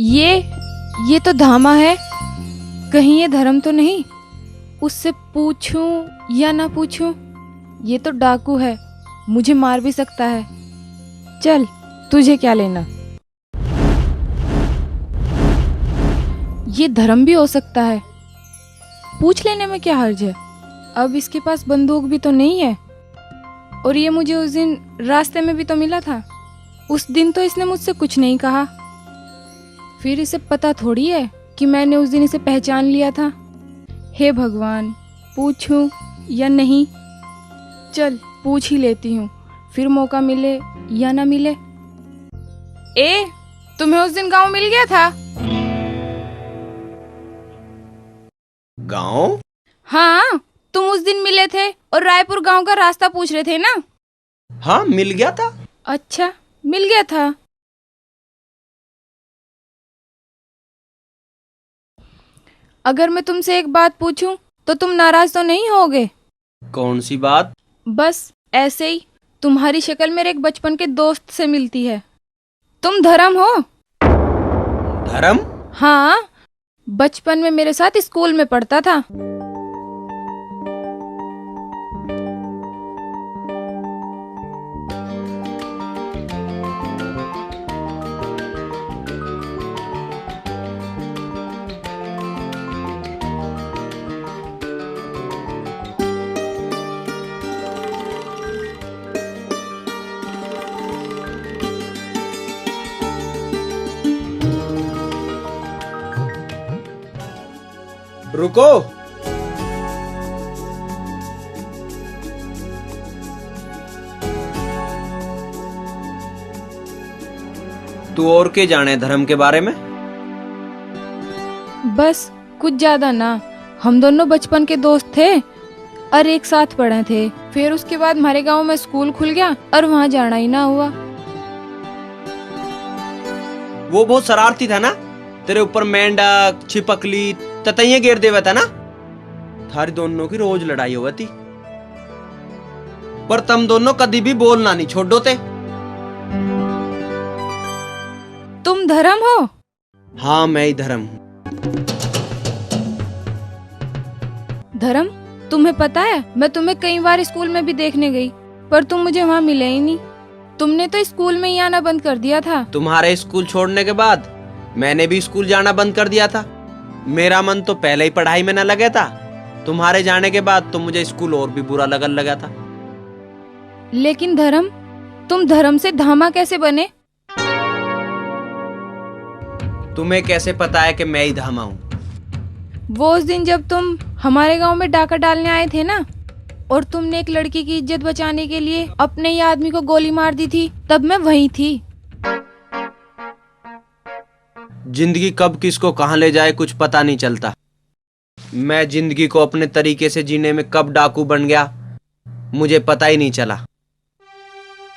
ये ये तो धामा है। कहीं ये धर्म तो नहीं? उससे पूछूं या ना पूछूं? ये तो डाकू है, मुझे मार भी सकता है। चल, तुझे क्या लेना? ये धर्म भी हो सकता है, पूछ लेने में क्या हर्ज है। अब इसके पास बंदूक भी तो नहीं है, और ये मुझे उस दिन रास्ते में भी तो मिला था। उस दिन तो इसने मुझसे कुछ नहीं कहा, फिर इसे पता थोड़ी है कि मैंने उस दिन इसे पहचान लिया था। हे भगवान, पूछूं या नहीं? चल, पूछ ही लेती हूँ, फिर मौका मिले या ना मिले। ए, तुम्हें उस दिन गांव मिल गया था? गांव? हाँ, तुम उस दिन मिले थे और रायपुर गांव का रास्ता पूछ रहे थे ना? हाँ, मिल गया था। अच्छा, मिल गया था। अगर मैं तुमसे एक बात पूछूं तो तुम नाराज तो नहीं होगे? कौन सी बात? बस ऐसे ही, तुम्हारी शक्ल मेरे एक बचपन के दोस्त से मिलती है। तुम धर्म हो? धर्म? हाँ, बचपन में मेरे साथ स्कूल में पढ़ता था। रुको। तू और के जाने धर्म के बारे में? बस कुछ ज्यादा ना, हम दोनों बचपन के दोस्त थे और एक साथ पढ़े थे। फिर उसके बाद हमारे गांव में स्कूल खुल गया और वहाँ जाना ही ना हुआ। वो बहुत शरारती था ना, तेरे ऊपर मेंढक, छिपकली, ततैया घेर देवा था ना। थारी दोनों की रोज लड़ाई हुई थी, पर तुम दोनों कभी भी बोलना नहीं छोड़ो थे। तुम धर्म हो? हाँ, मैं ही धर्म हूँ। धर्म, तुम्हें पता है मैं तुम्हें कई बार स्कूल में भी देखने गई, पर तुम मुझे वहाँ मिले ही नहीं। तुमने तो स्कूल में ही आना बंद कर दिया था। तुम्हारे स्कूल छोड़ने के बाद मैंने भी स्कूल जाना बंद कर दिया था। मेरा मन तो पहले ही पढ़ाई में न लगा था। तुम्हारे जाने के बाद तो मुझे स्कूल और भी बुरा लगने लगा था। लेकिन धर्म, तुम धर्म से धामा कैसे बने? तुम्हें कैसे पता है कि मैं ही धामा हूँ? वो उस दिन जब तुम हमारे गांव में डाका डालने आए थे ना, और तुमने एक लड़की की इज्जत बचाने के लिए अपने ही आदमी को गोली मार दी थी, तब मैं वहीं थी। जिंदगी कब किसको कहाँ ले जाए कुछ पता नहीं चलता। मैं जिंदगी को अपने तरीके से जीने में कब डाकू बन गया मुझे पता ही नहीं चला।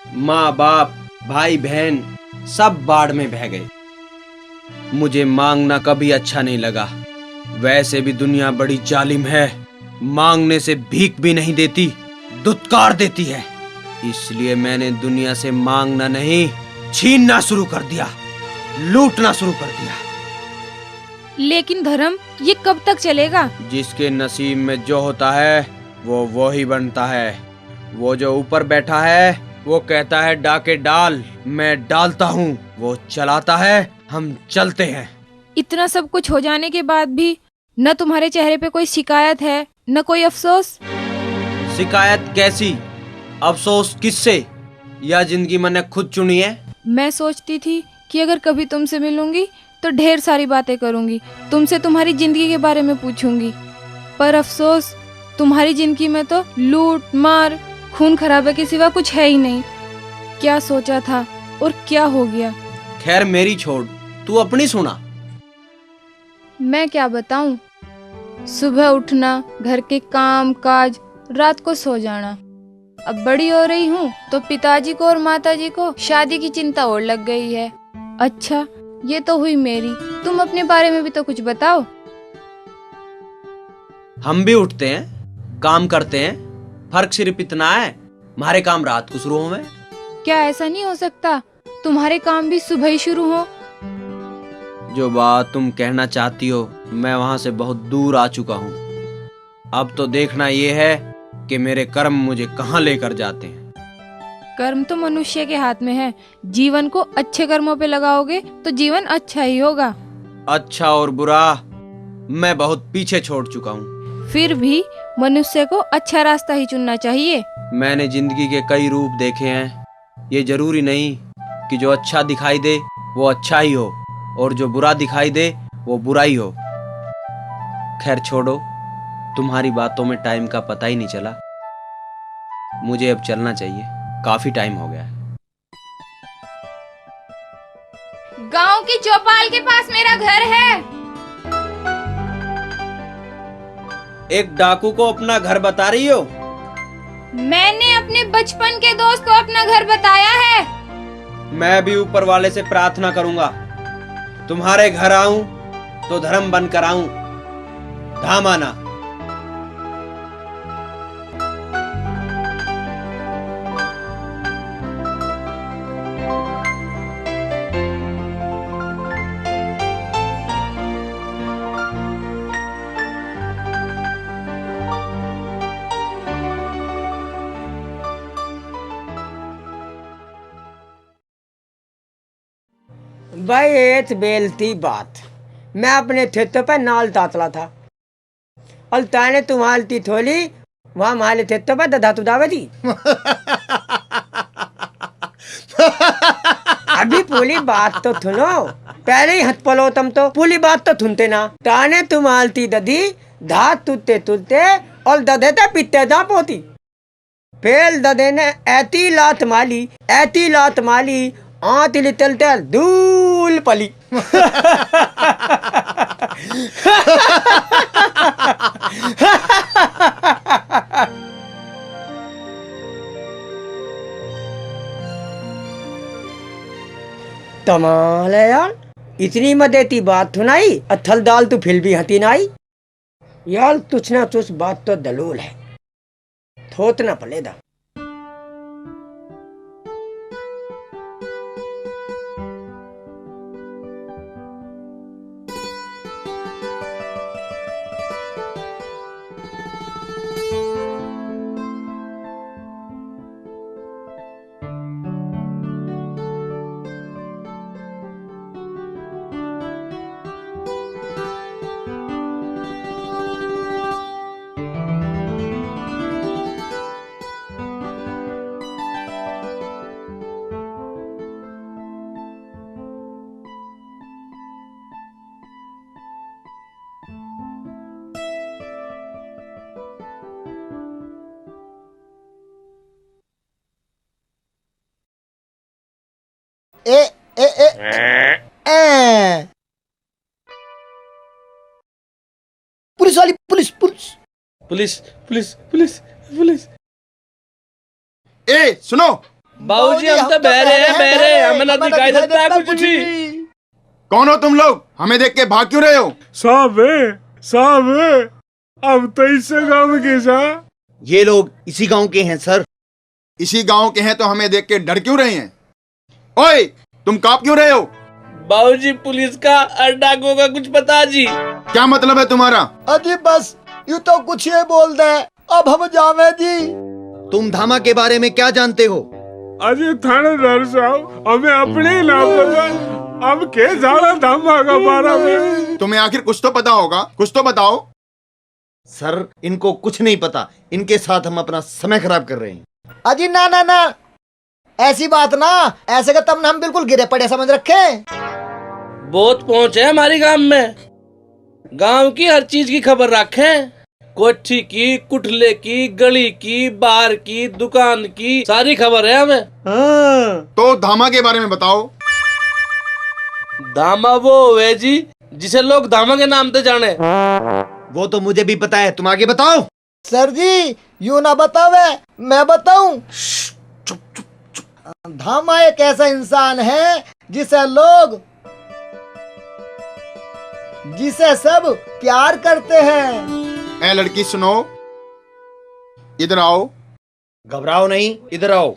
माँ बाप, भाई बहन सब बाढ़ में बह गए। मुझे मांगना कभी अच्छा नहीं लगा। वैसे भी दुनिया बड़ी जालिम है, मांगने से भीख भी नहीं देती, दुत्कार देती है। इसलिए मैंने दुनिया से मांगना नहीं, छीनना शुरू कर दिया, लूटना शुरू कर दिया। लेकिन धर्म, ये कब तक चलेगा? जिसके नसीब में जो होता है वो ही बनता है। वो जो ऊपर बैठा है वो कहता है डाके डाल, मैं डालता हूँ। वो चलाता है, हम चलते हैं। इतना सब कुछ हो जाने के बाद भी न तुम्हारे चेहरे पे कोई शिकायत है, न कोई अफसोस। शिकायत कैसी? अफसोस किससे? यह जिंदगी मैंने खुद चुनी है। मैं सोचती थी कि अगर कभी तुमसे मिलूंगी तो ढेर सारी बातें करूंगी, तुमसे तुम्हारी जिंदगी के बारे में पूछूंगी। पर अफसोस, तुम्हारी जिंदगी में तो लूट मार, खून खराबे के सिवा कुछ है ही नहीं। क्या सोचा था और क्या हो गया। खैर मेरी छोड़, तू अपनी सुना। मैं क्या बताऊं, सुबह उठना, घर के काम काज, रात को सो जाना। अब बड़ी हो रही हूँ तो पिताजी को और माताजी को शादी की चिंता और लग गई है। अच्छा, ये तो हुई मेरी, तुम अपने बारे में भी तो कुछ बताओ। हम भी उठते हैं, काम करते हैं, फर्क सिर्फ इतना है हमारे काम रात को शुरू होवे। क्या ऐसा नहीं हो सकता तुम्हारे काम भी सुबह ही शुरू हो? जो बात तुम कहना चाहती हो मैं वहां से बहुत दूर आ चुका हूँ। अब तो देखना ये है कि मेरे कर्म मुझे कहाँ लेकर जाते हैं। कर्म तो मनुष्य के हाथ में है। जीवन को अच्छे कर्मों पे लगाओगे तो जीवन अच्छा ही होगा। अच्छा और बुरा मैं बहुत पीछे छोड़ चुका हूँ। फिर भी मनुष्य को अच्छा रास्ता ही चुनना चाहिए। मैंने जिंदगी के कई रूप देखे हैं। ये जरूरी नहीं कि जो अच्छा दिखाई दे वो अच्छा ही हो और जो बुरा दिखाई दे वो बुरा ही हो। खैर छोड़ो, तुम्हारी बातों में टाइम का पता ही नहीं चला। मुझे अब चलना चाहिए, काफी टाइम हो गया है। गांव की चौपाल के पास मेरा घर है। एक डाकू को अपना घर बता रही हो? मैंने अपने बचपन के दोस्त को अपना घर बताया है। मैं भी ऊपर वाले से प्रार्थना करूंगा, तुम्हारे घर आऊं तो धर्म बनकर आऊं, धाम आना। भाई एक बेलती बात, मैं अपने खेतों पर नाल तातला था और ताने तुम्हारी थोली वहां माले खेतों पर दधा तुदावे थी। अभी पूरी बात तो सुनो, पहले ही हथ पलो तुम तो पूरी बात तो सुनते ना। ताने तुम्हारी दधी धात तुते तुलते और दधे ते पिते दा पोती। फेल दधे ने ऐती लात माली आतिली तलते धूल पली। कमाल है यार, इतनी मदेती बात सुनाई अथल दाल तू फिर भी हती नाई। यार तुझ ना तुझ बात तो दलूल है, थोत ना पलेदा। ए ए ए ए पुलिस वाली, police police police police police police. ए सुनो, बाबूजी हम तो बहरे हमें ना दिखाई देता है कुछ भी। कौन हो तुम लोग? हमें देख के भाग क्यों रहे हो? साहब अब तो इससे गाँव के सा। ये लोग इसी गांव के हैं सर। इसी गांव के हैं तो हमें देख के डर क्यों रहे हैं? ओए तुम कांप क्यों रहे हो? बाबूजी पुलिस का और डाकुओं का कुछ पता जी? क्या मतलब है तुम्हारा? अजी बस यू तो कुछ ये बोल दे, अब हम जावे जी। तुम धामा के बारे में क्या जानते हो? अजी थानेदार साहब हमें अपने नाम पता, अब के जाना धामा का बारा में। तुम्हें आखिर कुछ तो पता होगा, कुछ तो बताओ। सर इनको कुछ नहीं पता, इनके साथ हम अपना समय खराब कर रहे हैं। अजी ना ना ना, ऐसी बात ना, ऐसे का तब हम बिल्कुल गिरे पड़े समझ रखे। बहुत पहुंच है हमारी गांव में, गांव की हर चीज की खबर रखें। कोठी की, कुठले की, गली की, बाहर की, दुकान की, सारी खबर है हमें। तो धामा के बारे में बताओ। धामा वो है जी जिसे लोग धामा के नाम से जाने। वो तो मुझे भी पता है, तुम आगे बताओ। सर जी यू ना बतावे, मैं बताऊं। धामा एक ऐसा इंसान है जिसे सब प्यार करते हैं। ए लड़की सुनो, इधर आओ। घबराओ नहीं, इधर आओ।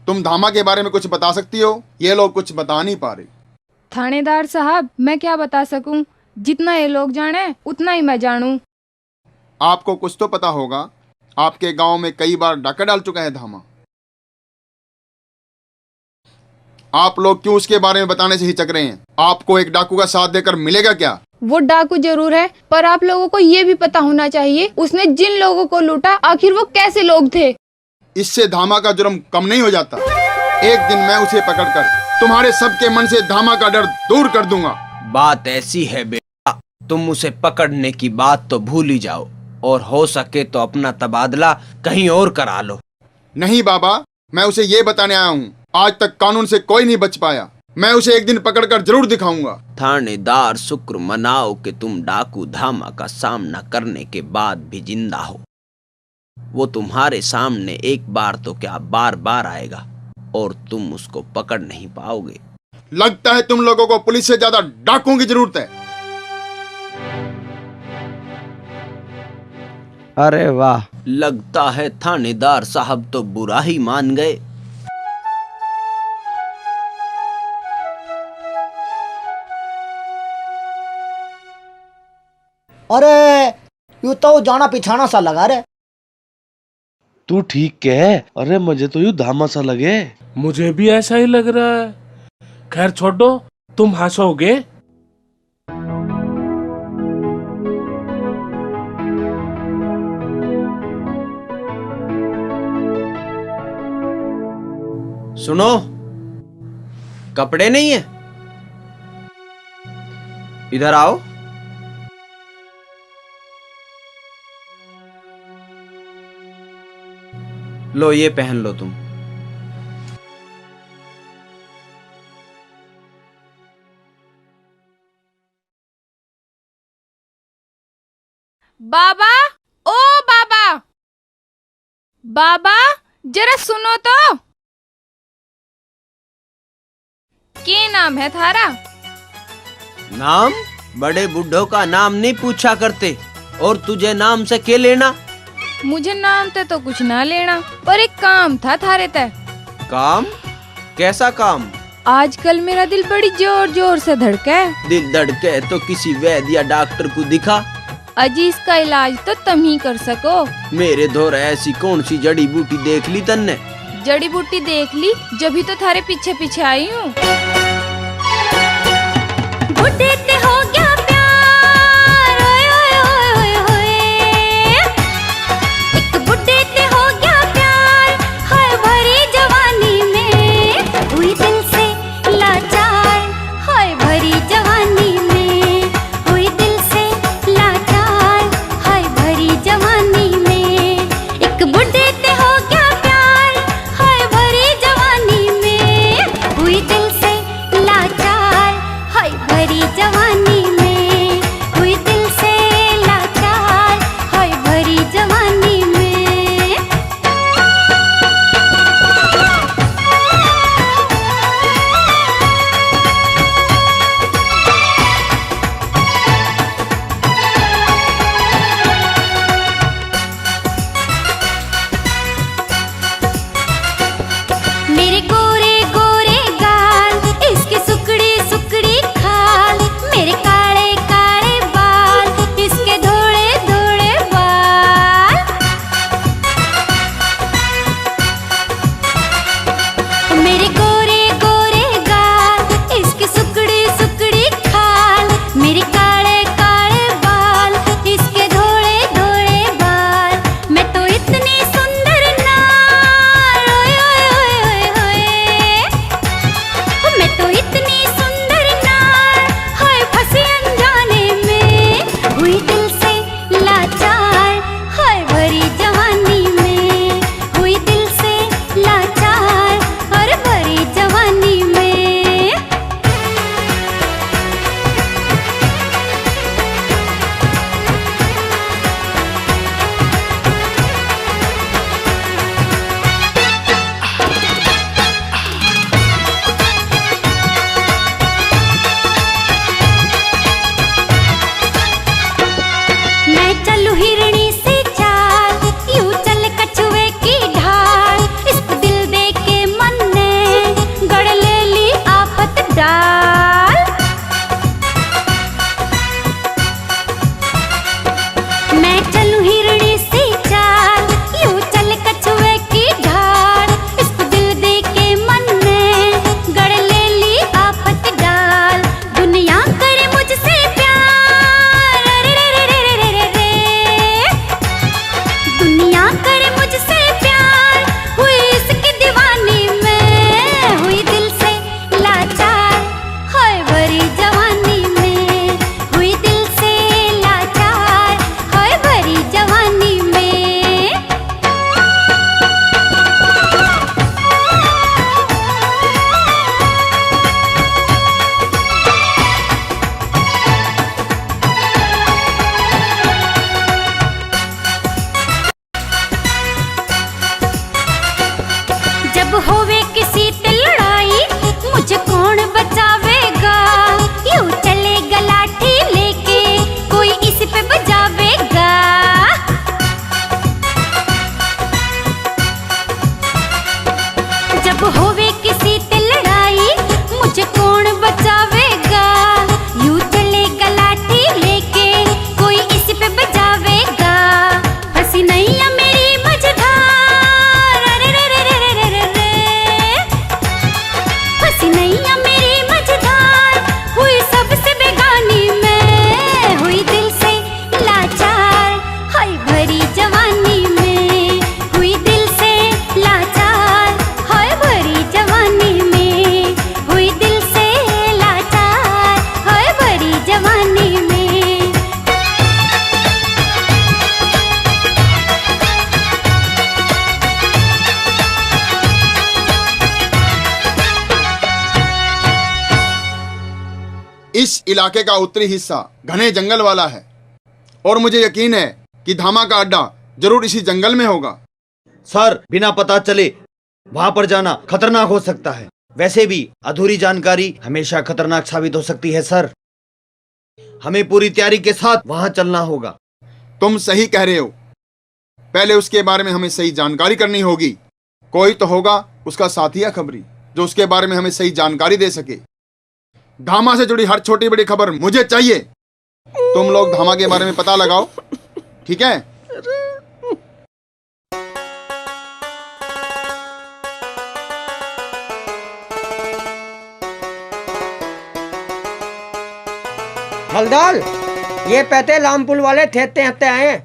तुम धामा के बारे में कुछ बता सकती हो? ये लोग कुछ बता नहीं पा रहे। थानेदार साहब, मैं क्या बता सकूं? जितना ये लोग जाने उतना ही मैं जानूं। आपको कुछ तो पता होगा, आपके गांव में कई बार डाका डाल चुका है धामा। आप लोग क्यों उसके बारे में बताने से हिचक रहे हैं? आपको एक डाकू का साथ देकर मिलेगा क्या? वो डाकू जरूर है, पर आप लोगों को ये भी पता होना चाहिए उसने जिन लोगों को लूटा आखिर वो कैसे लोग थे। इससे धामा का जुर्म कम नहीं हो जाता। एक दिन मैं उसे पकड़कर तुम्हारे सबके मन से धामा का डर दूर कर दूंगा। बात ऐसी है बेटा, तुम उसे पकड़ने की बात तो भूल ही जाओ और हो सके तो अपना तबादला कहीं और करा लो। नहीं बाबा, मैं उसे ये बताने आया हूँ, आज तक कानून से कोई नहीं बच पाया। मैं उसे एक दिन पकड़कर जरूर दिखाऊंगा। थानेदार, शुक्र मनाओ कि तुम डाकू धामा का सामना करने के बाद भी जिंदा हो। वो तुम्हारे सामने एक बार तो क्या बार बार आएगा और तुम उसको पकड़ नहीं पाओगे। लगता है तुम लोगों को पुलिस से ज्यादा डाकुओं की जरूरत है। अरे वाह, लगता है थानेदार साहब तो बुरा ही मान गए। अरे यू तो जाना पिछाना सा लगा रे। तू ठीक कह। अरे मुझे तो यू धामा सा लगे। मुझे भी ऐसा ही लग रहा है। खैर छोड़ो, तुम हंसोगे। सुनो, कपड़े नहीं है? इधर आओ। लो ये पहन लो तुम। बाबा, ओ बाबा, बाबा जरा सुनो तो। क्या नाम है थारा? नाम? बड़े बुड्ढों का नाम नहीं पूछा करते। और तुझे नाम से क्या लेना? मुझे नाम ते तो कुछ ना लेना, पर एक काम था थारे तय। काम? कैसा काम? आजकल मेरा दिल बड़ी जोर जोर से धड़का है। दिल धड़के तो किसी वैद्य या डॉक्टर को दिखा। अजी इसका इलाज तो तुम ही कर सको। मेरे दौर ऐसी कौन सी जड़ी बूटी देख ली तन्ने? जड़ी बूटी देख ली, जब तो थारे पीछे पीछे आई हूँ। बुड्ढे ते हो गया प्यार, ओए ओए ओए ओए ओए। एक बुड्ढे ते हो गया प्यार, हाय भरी जवानी में हुई दिल से लाचार, हाय भरी जवानी में हुई दिल से लाचार, हाय भरी जवानी में। एक बुड्ढे ते हो गया प्यार, हाय भरी जवानी में हुई दिल से लाचार, हाय भरी जवानी बचावेगा, यूं चलेगा लाठी लेके, कोई इस पे बजावेगा। जब होवे किसी से लड़ाई, मुझे कौन बचावेगा, यूं चलेगा लाठी लेके, कोई इस पे बजावेगा। फंसी नैया मेरी मझधार, अरे रे रे रे रे रे रे, फंसी नैया मेरी मझधार, हुई सबसे बेगानी मैं, हुई दिल से लाचार, हाय भरी जवानी में, हुई दिल से लाचार, हाय भरी जवानी में, हुई दिल से लाचार, हाय भरी जवानी में। इस इलाके का उत्तरी हिस्सा घने जंगल वाला है और मुझे यकीन है कि धामा का अड्डा जरूर इसी जंगल में होगा। सर, बिना पता चले वहां पर जाना खतरनाक हो सकता है। वैसे भी अधूरी जानकारी हमेशा खतरनाक साबित हो सकती है सर। हमें पूरी तैयारी के साथ वहां चलना होगा। तुम सही कह रहे हो, पहले उसके बारे में हमें सही जानकारी करनी होगी। कोई तो होगा उसका साथिया खबरी जो उसके बारे में हमें सही जानकारी दे सके। धामा से जुड़ी हर छोटी बड़ी खबर मुझे चाहिए। तुम लोग धामा के बारे में पता लगाओ, ठीक है? हलदाल, ये पैते लामपुल वाले थेते हत्ते आए हैं।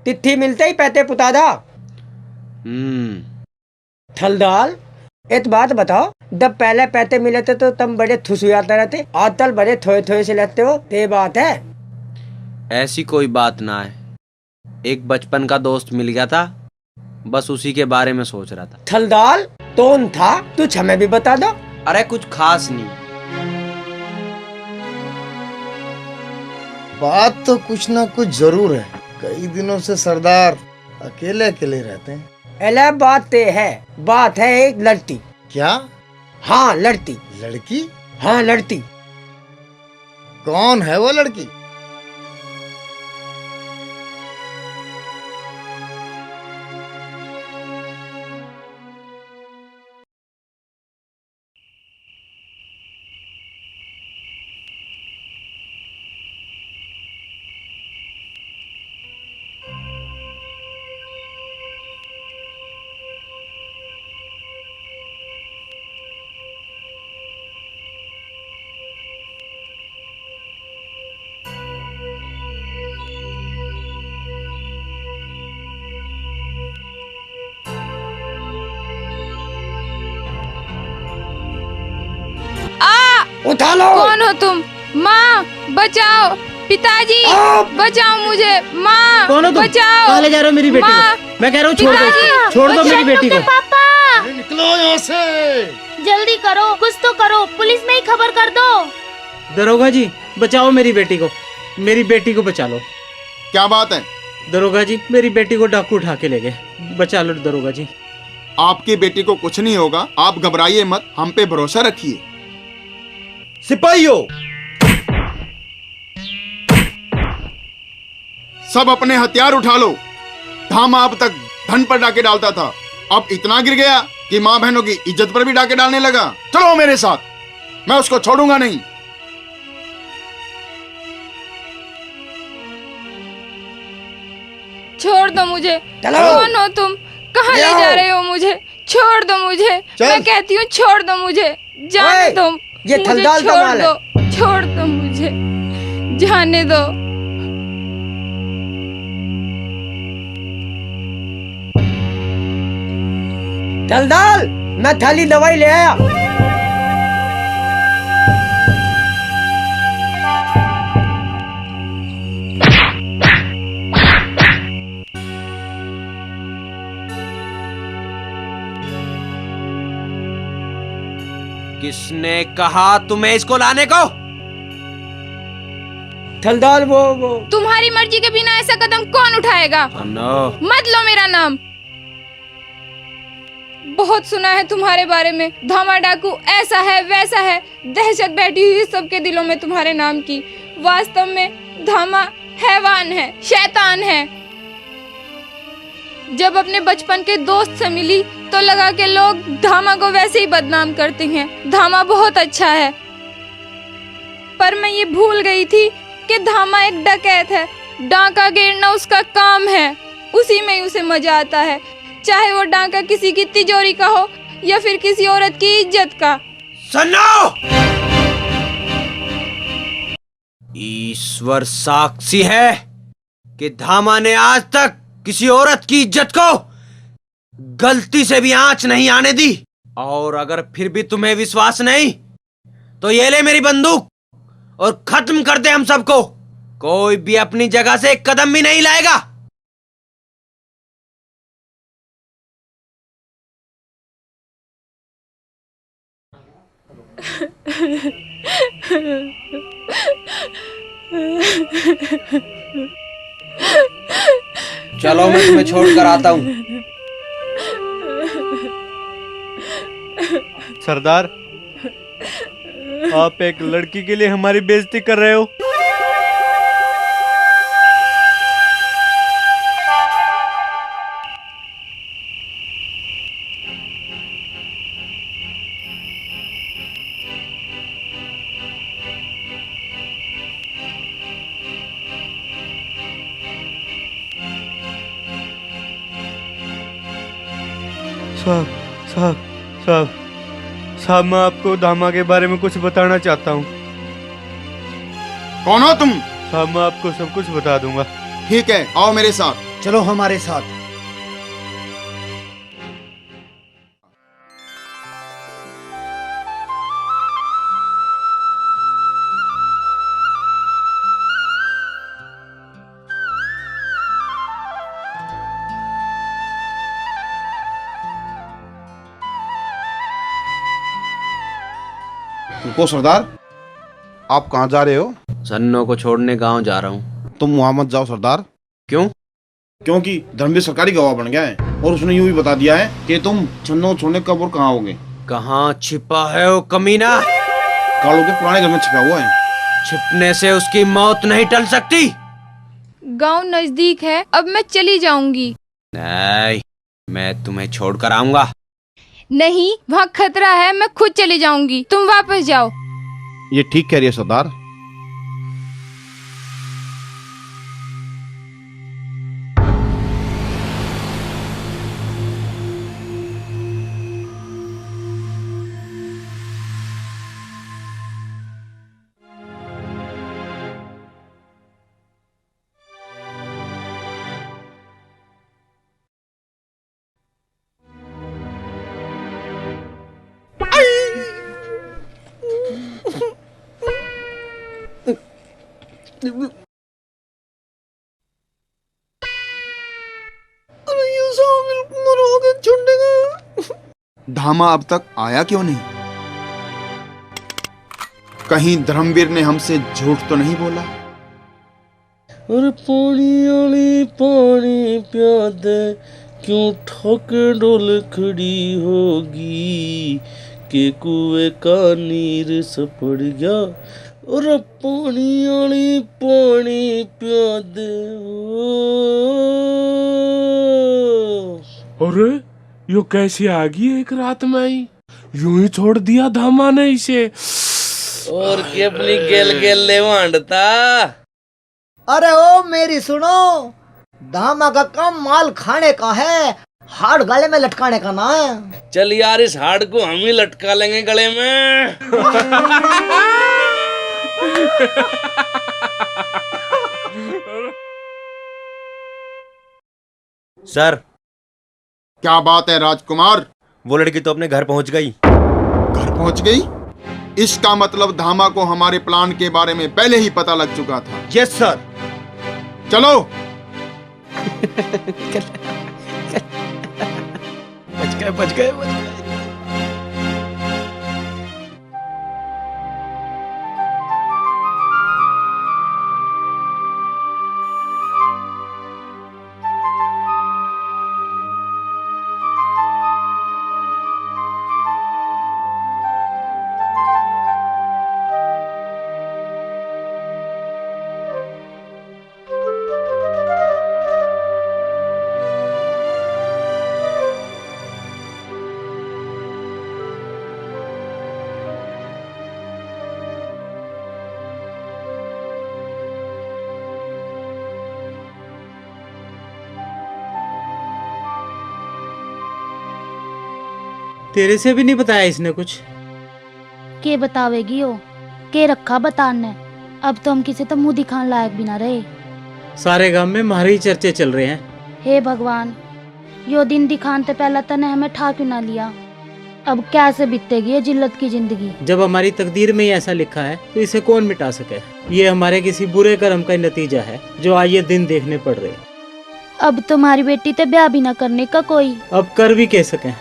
तिथि मिलते ही पैते पुतादा। थलदाल, एक बात बताओ, जब पहले पैते मिले थे तो तुम बड़े थुसुयाते रहते, आजकल बड़े थोड़े थोड़े से लेते हो, ये बात है? ऐसी कोई बात ना है, एक बचपन का दोस्त मिल गया था, बस उसी के बारे में सोच रहा था। थलदाल, कौन था? तुझ हमें भी बता दो। अरे कुछ खास नहीं। बात तो कुछ ना कुछ जरूर है। कई दिनों से सरदार अकेले अकेले रहते हैं। एला बात है, बात है एक लड़ती। क्या? हाँ लड़ती। लड़की? हाँ लड़ती। कौन है वो लड़की? उठा लो। कौन हो तुम? माँ बचाओ, पिताजी बचाओ मुझे, माँ कौन हो तुम? बचाओ। कहाँ ले जा रहे हो मेरी बेटी को? मैं कह रहा हूँ छोड़ दो, छोड़ दो मेरी बेटी को। पापा निकलो यहाँ से। जल्दी करो, कुछ तो करो, पुलिस में ही खबर कर दो। दरोगा जी बचाओ मेरी बेटी को, मेरी बेटी को बचा लो। क्या बात है? दरोगा जी मेरी बेटी को डाकू उठा के ले गए, बचा लो दरोगा जी। आपकी बेटी को कुछ नहीं होगा, आप घबराइए मत, हम पे भरोसा रखिए। सिपाहियों, सब अपने हथियार उठा लो। धामा अब तक धन पर डाके डालता था, अब इतना गिर गया कि माँ बहनों की इज्जत पर भी डाके डालने लगा। चलो मेरे साथ, मैं उसको छोड़ूंगा नहीं। छोड़ दो मुझे। चलो। कौन हो तुम? कहाँ ले जा रहे हो मुझे? छोड़ दो मुझे, मैं कहती हूँ छोड़ दो मुझे, जाने दो। ये मुझे थलदाल का माल है। छोड़ दो मुझे, जाने दो। थलदाल, मैं थाली दवाई ले आया। किसने कहा तुम्हें इसको लाने को? थलदाल, वो तुम्हारी मर्जी के बिना ऐसा कदम कौन उठाएगा? नो। मत लो मेरा नाम। बहुत सुना है तुम्हारे बारे में। धामा डाकू ऐसा है वैसा है, दहशत बैठी हुई सबके दिलों में तुम्हारे नाम की। वास्तव में धामा हैवान है, शैतान है। जब अपने बचपन के दोस्त से मिली तो लगा कि लोग धामा को वैसे ही बदनाम करते हैं। धामा बहुत अच्छा है, पर मैं ये भूल गई थी कि धामा एक डकैत है। डांका गिरना उसका काम है, उसी में ही उसे मजा आता है, चाहे वो डांका किसी की तिजोरी का हो या फिर किसी औरत की इज्जत का। सुनो, ईश्वर साक्षी है कि धामा ने आज तक किसी औरत की इज्जत को गलती से भी आंच नहीं आने दी। और अगर फिर भी तुम्हें विश्वास नहीं तो ये ले मेरी बंदूक और खत्म कर दे हम सबको। कोई भी अपनी जगह से एक कदम भी नहीं लाएगा। चलो मैं तुम्हें छोड़ कर आता हूँ। सरदार, आप एक लड़की के लिए हमारी बेइज्जती कर रहे हो। साहब साहब साहब साहब, मैं आपको धामा के बारे में कुछ बताना चाहता हूँ। कौन हो तुम? साहब, मैं आपको सब कुछ बता दूंगा। ठीक है, आओ मेरे साथ। चलो हमारे साथ। रुको सरदार, आप कहाँ जा रहे हो? सन्नो को छोड़ने गांव जा रहा हूँ। तुम वहां मत जाओ सरदार। क्यों? क्योंकि धर्मवीर सरकारी गवाह बन गया है और उसने यूं भी बता दिया है कि तुम छन्नो छोड़ने कब और कहाँ होगे। कहाँ छिपा है वो कमीना? कालू के पुराने घर में छिपा हुआ है। छिपने से उसकी मौत नहीं टल सकती। गांव नजदीक है, अब मैं चली जाऊंगी। नहीं, मैं तुम्हें छोड़कर आऊंगा। नहीं, वहाँ खतरा है, मैं खुद चली जाऊंगी, तुम वापस जाओ। ये ठीक कह रही है सरदार। धामा अब तक आया क्यों नहीं? कहीं धर्मवीर ने हमसे झूठ तो नहीं बोला? और पानी वाली पानी प्या दे, क्यों ठोके डोल खड़ी होगी, के कुएं का नीर सपड़ गया। और पानी वाली पानी प्या दे। अरे यो कैसे आ गई एक रात में ही? यूं ही छोड़ दिया धामा ने इसे। और की अपनी गेल गेल ले वांडता। अरे ओ मेरी सुनो, धामा का काम माल खाने का है, हाड़ गले में लटकाने का ना है। चल यार, इस हाड़ को हम ही लटका लेंगे गले में। सर, क्या बात है राजकुमार? वो लड़की तो अपने घर पहुंच गई। घर पहुंच गई? इसका मतलब धामा को हमारे प्लान के बारे में पहले ही पता लग चुका था। Yes sir. चलो। बच गए। तेरे से भी नहीं बताया इसने कुछ? के बतावेगी हो, के रखा बताने। अब तो हम किसी तो मुंह दिखाने लायक भी ना रहे। सारे गांव में हमारे ही चर्चे चल रहे हैं। हे भगवान, यो दिन दिखाने पहला तने हमें ठा क्यों ना लिया। अब कैसे बीतेगी ये जिल्लत की जिंदगी। जब हमारी तकदीर में ही ऐसा लिखा है तो इसे कौन मिटा सके। ये हमारे किसी बुरे कर्म का नतीजा है जो आज ये दिन देखने पड़ रहे। अब तुम्हारी बेटी ते ब्याह भी ना करने का कोई। अब कर भी कह सके।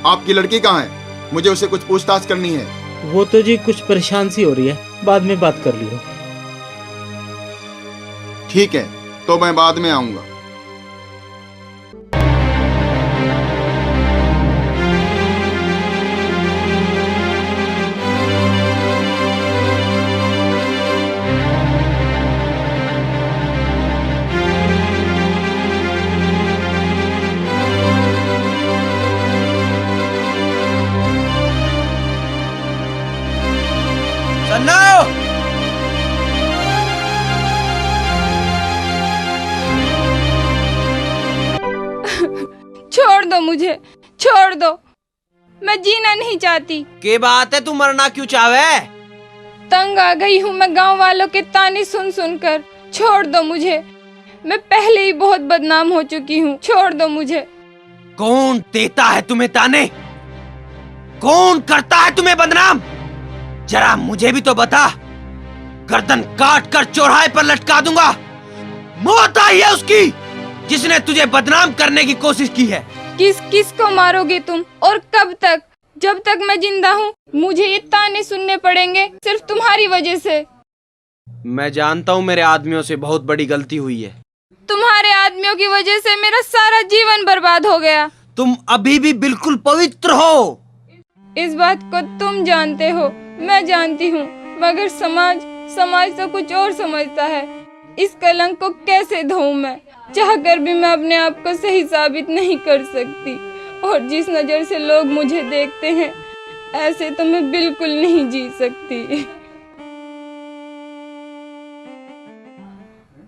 आपकी लड़की कहाँ है? मुझे उसे कुछ पूछताछ करनी है। वो तो जी कुछ परेशान सी हो रही है, बाद में बात कर लियो। ठीक है, तो मैं बाद में आऊंगा। सन्नो! छोड़ दो मुझे, छोड़ दो। मैं जीना नहीं चाहती। के बात है, तू मरना क्यों चाहे? तंग आ गई हूँ मैं गांव वालों के ताने सुन सुनकर। छोड़ दो मुझे, मैं पहले ही बहुत बदनाम हो चुकी हूँ। छोड़ दो मुझे। कौन देता है तुम्हें ताने? कौन करता है तुम्हें बदनाम? जरा मुझे भी तो बता। गर्दन काट कर चौराहे पर लटका दूंगा। मौत आई है उसकी जिसने तुझे बदनाम करने की कोशिश की है। किस किस को मारोगे तुम और कब तक? जब तक मैं जिंदा हूँ मुझे ये ताने सुनने पड़ेंगे सिर्फ तुम्हारी वजह से। मैं जानता हूँ मेरे आदमियों से बहुत बड़ी गलती हुई है। तुम्हारे आदमियों की वजह से मेरा सारा जीवन बर्बाद हो गया। तुम अभी भी बिल्कुल पवित्र हो। इस बात को तुम जानते हो, मैं जानती हूँ, मगर समाज तो कुछ और समझता है। इस कलंक को कैसे धोऊं मैं? चाहकर भी मैं अपने आप को सही साबित नहीं कर सकती। और जिस नजर से लोग मुझे देखते हैं, ऐसे तो मैं बिल्कुल नहीं जी सकती।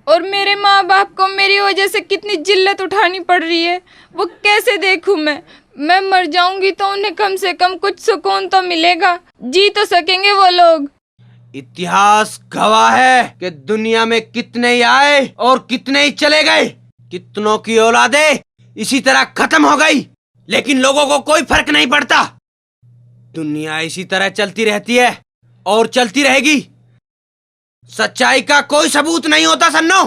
और मेरे माँ बाप को मेरी वजह से कितनी जिल्लत उठानी पड़ रही है, वो कैसे देखूं मैं? मैं मर जाऊंगी तो उन्हें कम से कम कुछ सुकून तो मिलेगा, जी तो सकेंगे वो लोग। इतिहास गवाह है कि दुनिया में कितने ही आए और कितने ही चले गए। कितनों की औलादें इसी तरह खत्म हो गई, लेकिन लोगों को कोई फर्क नहीं पड़ता। दुनिया इसी तरह चलती रहती है और चलती रहेगी। सच्चाई का कोई सबूत नहीं होता सन्नो।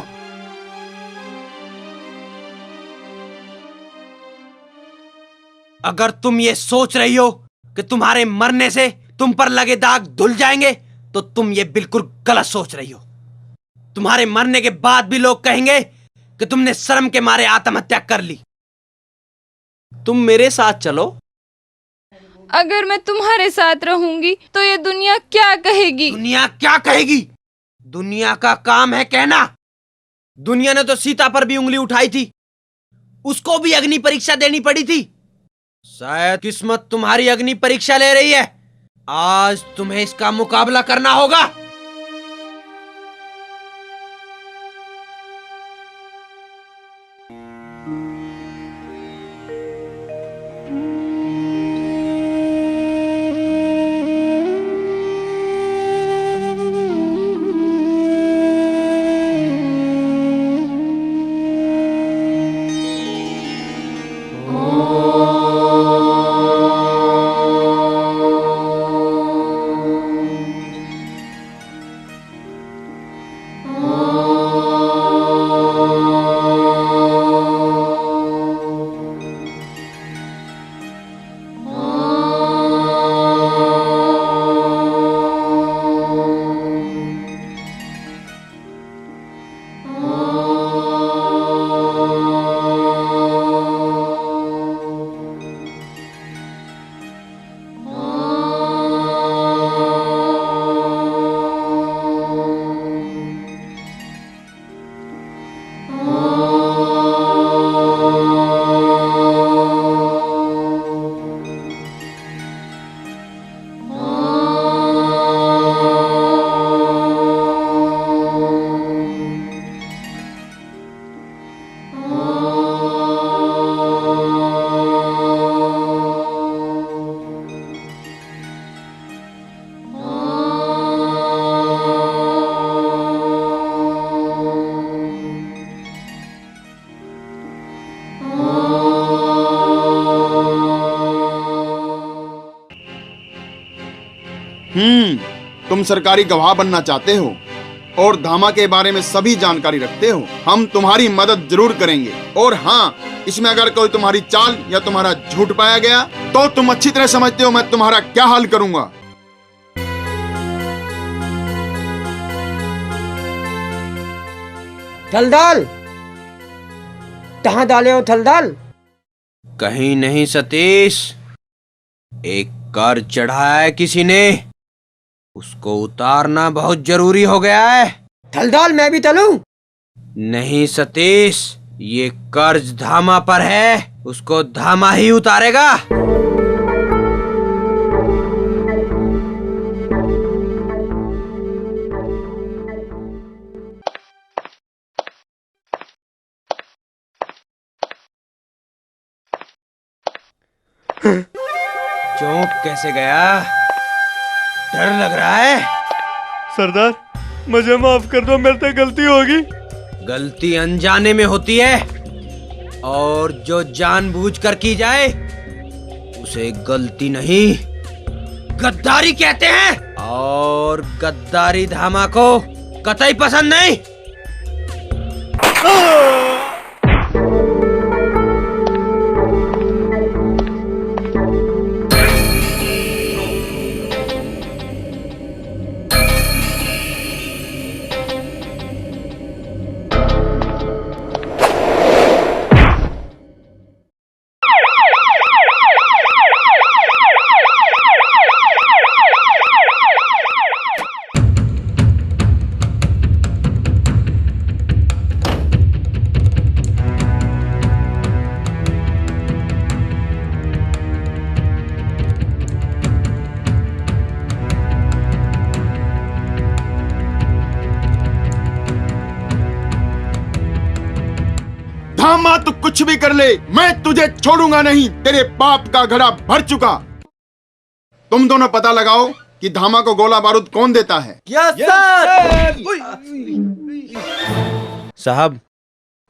अगर तुम ये सोच रही हो कि तुम्हारे मरने से तुम पर लगे दाग धुल जाएंगे तो तुम ये बिल्कुल गलत सोच रही हो। तुम्हारे मरने के बाद भी लोग कहेंगे कि तुमने शर्म के मारे आत्महत्या कर ली। तुम मेरे साथ चलो। अगर मैं तुम्हारे साथ रहूंगी तो ये दुनिया क्या कहेगी? दुनिया क्या कहेगी? दुनिया का काम है कहना। दुनिया ने तो सीता पर भी उंगली उठाई थी, उसको भी अग्नि परीक्षा देनी पड़ी थी। शायद किस्मत तुम्हारी अग्नि परीक्षा ले रही है। आज तुम्हें इसका मुकाबला करना होगा। तुम सरकारी गवाह बनना चाहते हो और धामा के बारे में सभी जानकारी रखते हो, हम तुम्हारी मदद जरूर करेंगे। और हाँ, इसमें अगर कोई तुम्हारी चाल या तुम्हारा झूठ पाया गया तो तुम अच्छी तरह समझते हो मैं तुम्हारा क्या हाल करूंगा। थलदाल, कहाँ डाले हो थलदाल? कहीं नहीं सतीश, एक कर चढ़ाया है किसी ने, उसको उतारना बहुत जरूरी हो गया है। थलदाल मैं भी चलूं? नहीं सतीश, ये कर्ज धामा पर है, उसको धामा ही उतारेगा। चौंक कैसे गया? डर लग रहा है? सरदार मुझे माफ कर दो, मेरे से गलती होगी। गलती अनजाने में होती है और जो जानबूझकर की जाए उसे गलती नहीं गद्दारी कहते हैं, और गद्दारी धामा को कतई पसंद नहीं। धामा तू कुछ भी कर ले, मैं तुझे छोड़ूंगा नहीं। तेरे पाप का घड़ा भर चुका। तुम दोनों पता लगाओ कि धामा को गोला बारूद कौन देता है। साहब,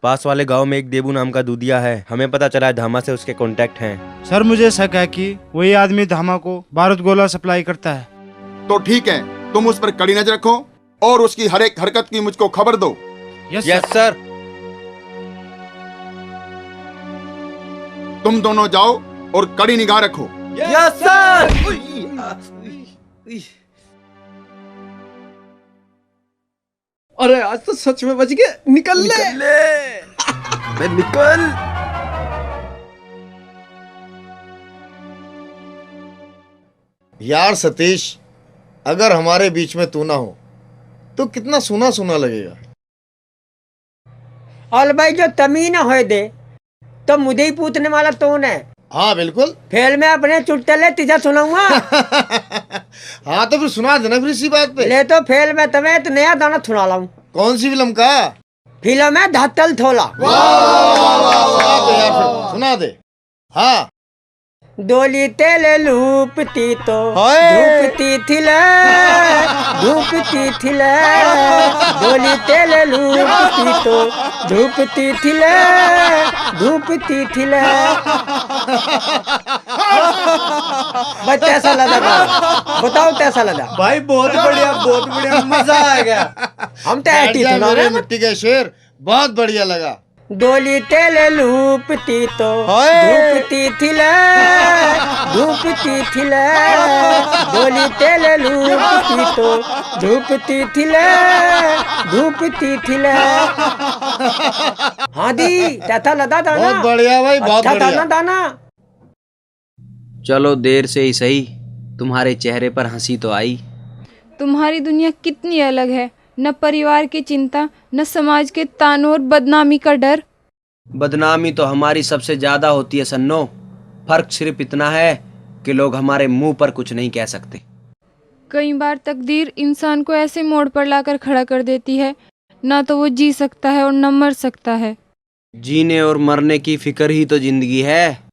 पास वाले गांव में एक देबू नाम का दूधिया है, हमें पता चला है धामा से उसके कांटेक्ट हैं। सर मुझे शक है कि वही आदमी धामा को बारूद गोला सप्लाई करता है। तो ठीक है, तुम उस पर कड़ी नजर रखो और उसकी हर एक हरकत की मुझको खबर दो। Yes sir. तुम दोनों जाओ और कड़ी निगाह रखो। Yes sir. अरे आज तो सच में बच गए। निकल ले। निकल। यार सतीश, अगर हमारे बीच में तू ना हो तो कितना सूना सूना लगेगा। और भाई जो तमी ना होए दे तो मुझे ही पूछने वाला कौन है? हाँ बिल्कुल। फिर मैं अपने चुटकुले तुझे सुनाऊंगा। हाँ तो फिर सुना देना फिर इसी बात पे। ले तो फिर मैं तुम्हें एक नया गाना सुना लाऊं। कौन सी फिल्म का? फिल्म है धत्तल थोला। सुना दे यार, फिर सुना दे। हाँ। डोली तेल लूपती तो धूपती थिले, धूपती थिले। डोली तेल लूपती तो धूपती थिले, धूपती थिले। भाई कैसा लगा? बताओ कैसा लगा? भाई बहुत बढ़िया, मजा आ गया। हम तो ऐसी सुना रहे हैं। मिट्टी के शेर बहुत बढ़िया लगा। डोली तेल लूपती तो धूपती थिले, धूपती थिले। डोली तेल लूपती तो धूपती थिले, धूपती थिले। हाँ दी, कैसा लगा दाना? बहुत बढ़िया भाई, बहुत अच्छा बढ़िया। दाना। चलो देर से ही सही, तुम्हारे चेहरे पर हंसी तो आई। तुम्हारी दुनिया कितनी अलग है, न परिवार की चिंता, न समाज के तानों और बदनामी का डर। बदनामी तो हमारी सबसे ज्यादा होती है सन्नो, फर्क सिर्फ इतना है कि लोग हमारे मुंह पर कुछ नहीं कह सकते। कई बार तकदीर इंसान को ऐसे मोड़ पर लाकर खड़ा कर देती है, ना तो वो जी सकता है और न मर सकता है। जीने और मरने की फिक्र ही तो जिंदगी है।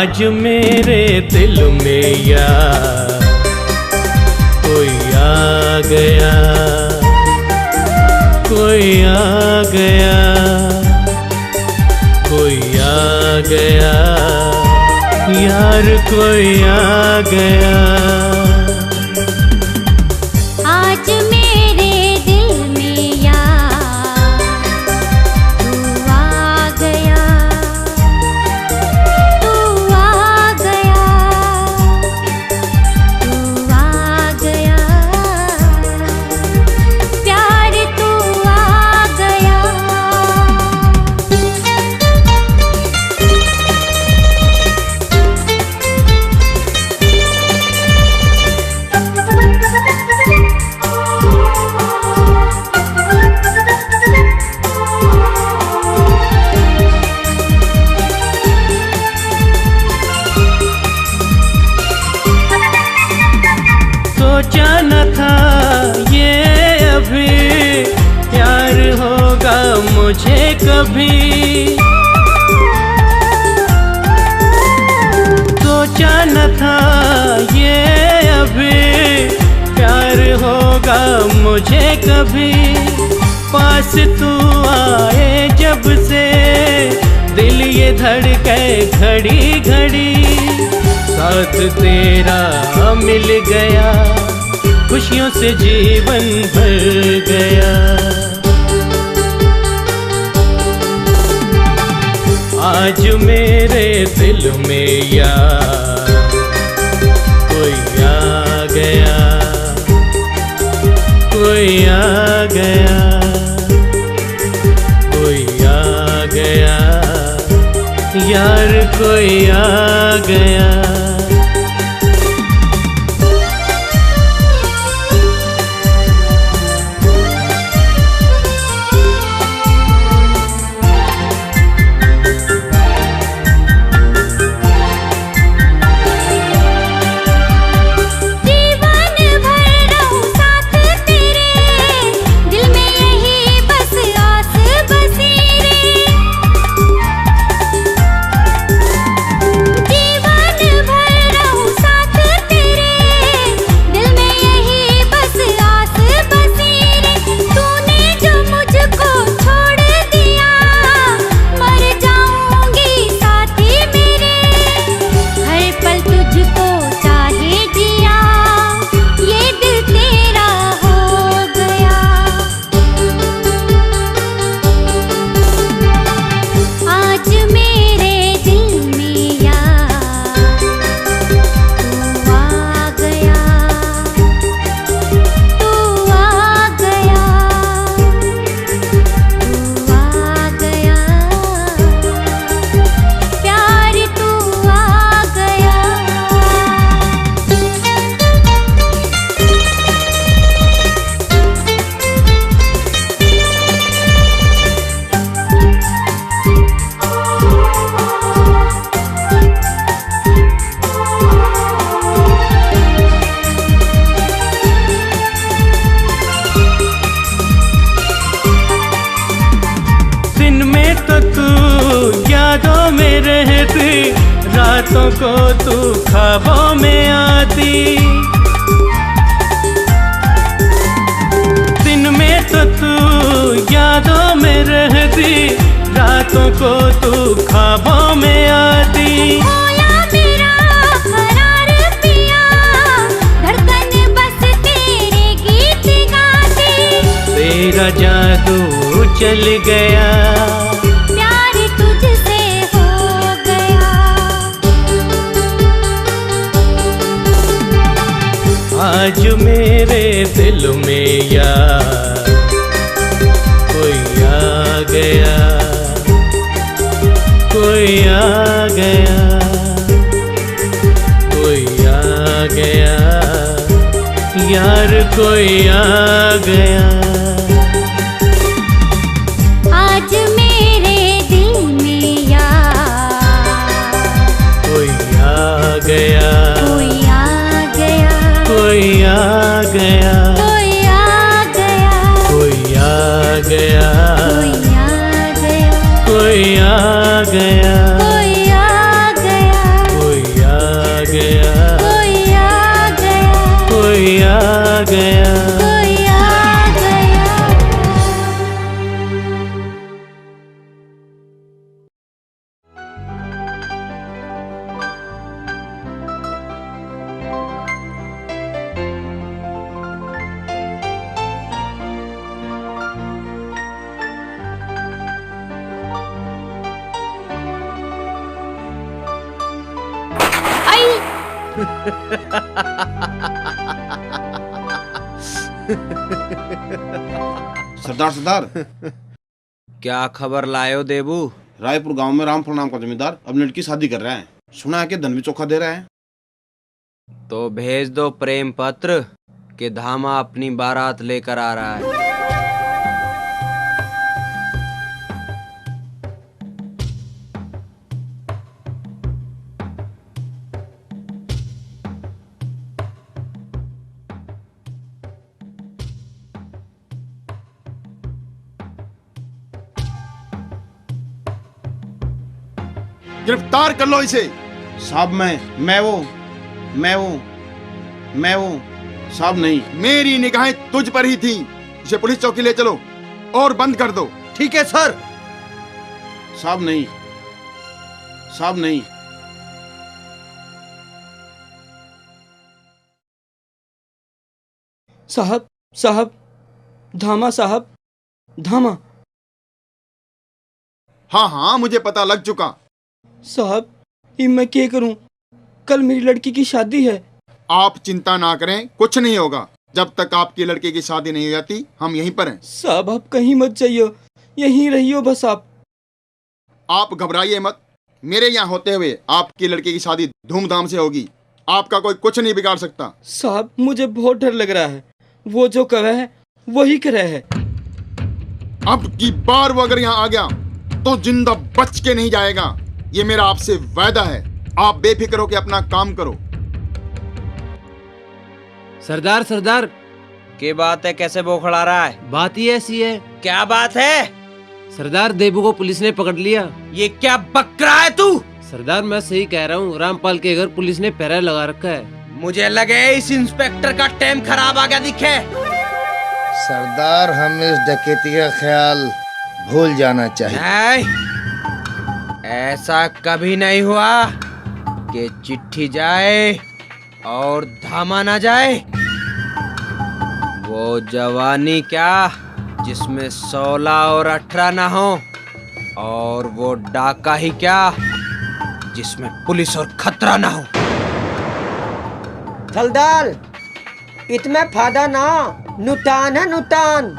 आज मेरे दिल में यार कोई आ गया, कोई आ गया, कोई आ गया, यार कोई आ गया। आज मेरे दिल में यार तू आ गया, तू आ गया, तू आ गया, प्यार तू आ गया। सोचा न था ये अभी प्यार होगा मुझे कभी, सोचा न था ये अभी प्यार होगा मुझे कभी। पास तू आए जब से दिल ये धड़के घड़ी घड़ी, साथ तेरा मिल गया खुशियों से जीवन भर गया। आज मेरे दिल में यार कोई आ गया, कोई आ गया, कोई आ गया, यार कोई आ गया। रातों को तू ख्वाबों में आती, दिन में तो तू यादों में रहती, रातों को तू ख्वाबों में आती। होया मेरा करार पिया, धड़कन बस तेरे गीत गाती, तेरा जादू चल गया, प्यार तुझसे हो गया। आज मेरे दिल में यार कोई आ गया, कोई आ गया, कोई आ गया, यार कोई आ गया। आज मेरे दिल में यार कोई आ गया, कोई आ गया, कोई आ गया, कोई आ गया, कोई आ गया, कोई आ गया, कोई आ गया, कोई आ गया, कोई आ गया। कोई आ गया। सरदार सरदार, क्या खबर लाए हो देबू? रायपुर गांव में रामपुर नाम का जमींदार अपनी लड़की शादी कर रहा है। सुना है कि धन भी चोखा दे रहा है। तो भेज दो प्रेम पत्र कि धामा अपनी बारात लेकर आ रहा है। गिरफ्तार कर लो इसे। साहब मैं वो साहब नहीं, मेरी निगाहें तुझ पर ही थी। इसे पुलिस चौकी ले चलो और बंद कर दो। ठीक है सर। साहब नहीं, साहब नहीं। साहब साहब, धामा साहब, धामा। हाँ हाँ, मुझे पता लग चुका। साहब ये मैं क्या करूं? कल मेरी लड़की की शादी है। आप चिंता ना करें, कुछ नहीं होगा। जब तक आपकी लड़के की शादी नहीं हो जाती हम यहीं पर हैं। साहब आप कहीं मत जाइयो, यहीं रहियो बस। आप घबराइए मत। मेरे यहाँ होते हुए आपकी लड़के की शादी धूमधाम से होगी। आपका कोई कुछ नहीं बिगाड़ सकता। साहब मुझे बहुत डर लग रहा है। वो जो कहे है वही करे है। अब की बार वो अगर यहाँ आ गया तो जिंदा बच के नहीं जाएगा। ये मेरा आपसे वादा है। आप बेफिक्र होकर अपना काम करो। सरदार सरदार, क्या बात है? कैसे बौखला रहा है? बात ही ऐसी है। क्या बात है? सरदार, देबू को पुलिस ने पकड़ लिया। ये क्या बक रहा है तू? सरदार मैं सही कह रहा हूँ, रामपाल के घर पुलिस ने पहरा लगा रखा है। मुझे लगे इस इंस्पेक्टर का टाइम खराब आ गया दिखे। सरदार हमें इस डकैती का ख्याल भूल जाना चाहिए। नहीं, ऐसा कभी नहीं हुआ कि चिट्ठी जाए और धामा ना जाए। वो जवानी क्या जिसमें 16 और 18 ना हो, और वो डाका ही क्या जिसमें पुलिस और खतरा ना हो। थलदाल इसमें फायदा ना, नुकसान है नुकसान।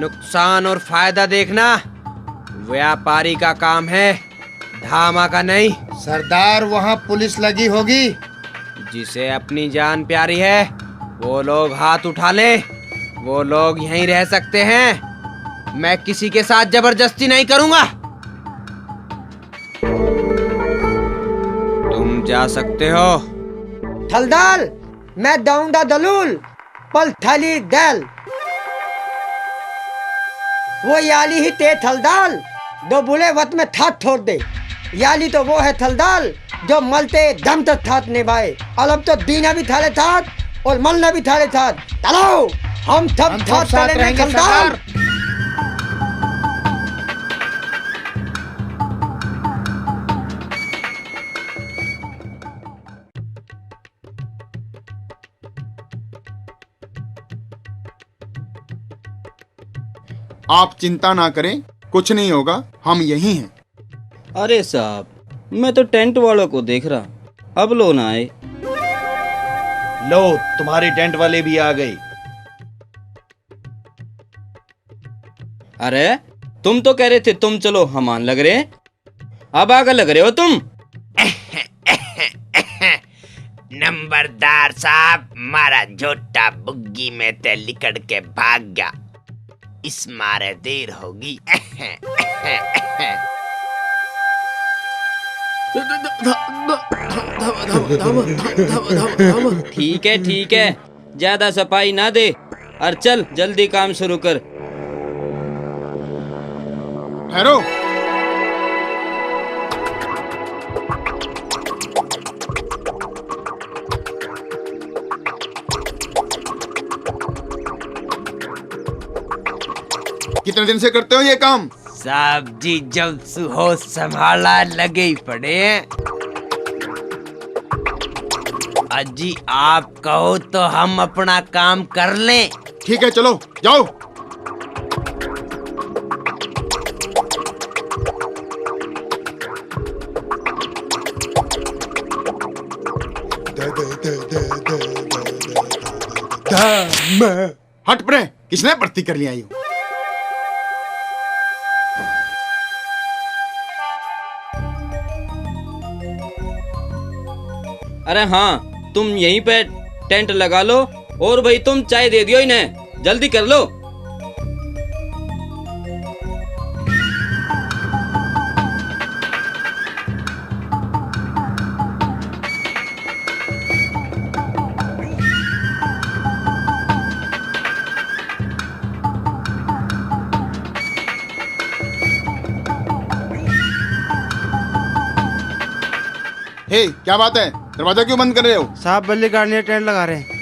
नुकसान और फायदा देखना व्यापारी का काम है, धामा का नहीं। सरदार वहाँ पुलिस लगी होगी। जिसे अपनी जान प्यारी है वो लोग हाथ उठा ले। वो लोग यहीं रह सकते हैं। मैं किसी के साथ जबरदस्ती नहीं करूंगा। तुम जा सकते हो। थलदाल मैं दाऊंदा दलूल पल थली दल। वो याली ही ते थलदाल दो बुले वत में थात छोड़ दे। याली तो वो है थलदाल जो मलते दम तक थात निभाए। अलग तो दीना भी थाले थात और मलना भी थाले थात। चलो हम सब थात साथ रहेंगे थलदाल। आप चिंता ना करें, कुछ नहीं होगा। हम यहीं हैं। अरे साहब मैं तो टेंट वालों को देख रहा, अब लो ना आए। लो तुम्हारे टेंट वाले भी आ गए। अरे तुम तो कह रहे थे तुम चलो हमान लग रहे, अब आगे लग रहे हो तुम। नंबरदार साहब, मारा झोटा बुग्गी में ते लिकड़ के भाग गया। इस मारे देर होगी। ठीक है ज्यादा सफाई ना दे और चल जल्दी काम शुरू कर। ठहरो। कितने दिन से करते हो ये काम? साहब जी जब सुहोश संभाला लगे ही पड़े हैं। अजी आप कहो तो हम अपना काम कर लें। ठीक है चलो जाओ। हट पड़े, किसने भर्ती कर लिया? अरे हाँ, तुम यहीं पे टेंट लगा लो और भाई तुम चाय दे दियो इन्हें, जल्दी कर लो। हे क्या बात है, दरवाजा क्यों बंद कर रहे हो? साहब बल्ली गाड़ियाँ टेंट लगा रहे हैं।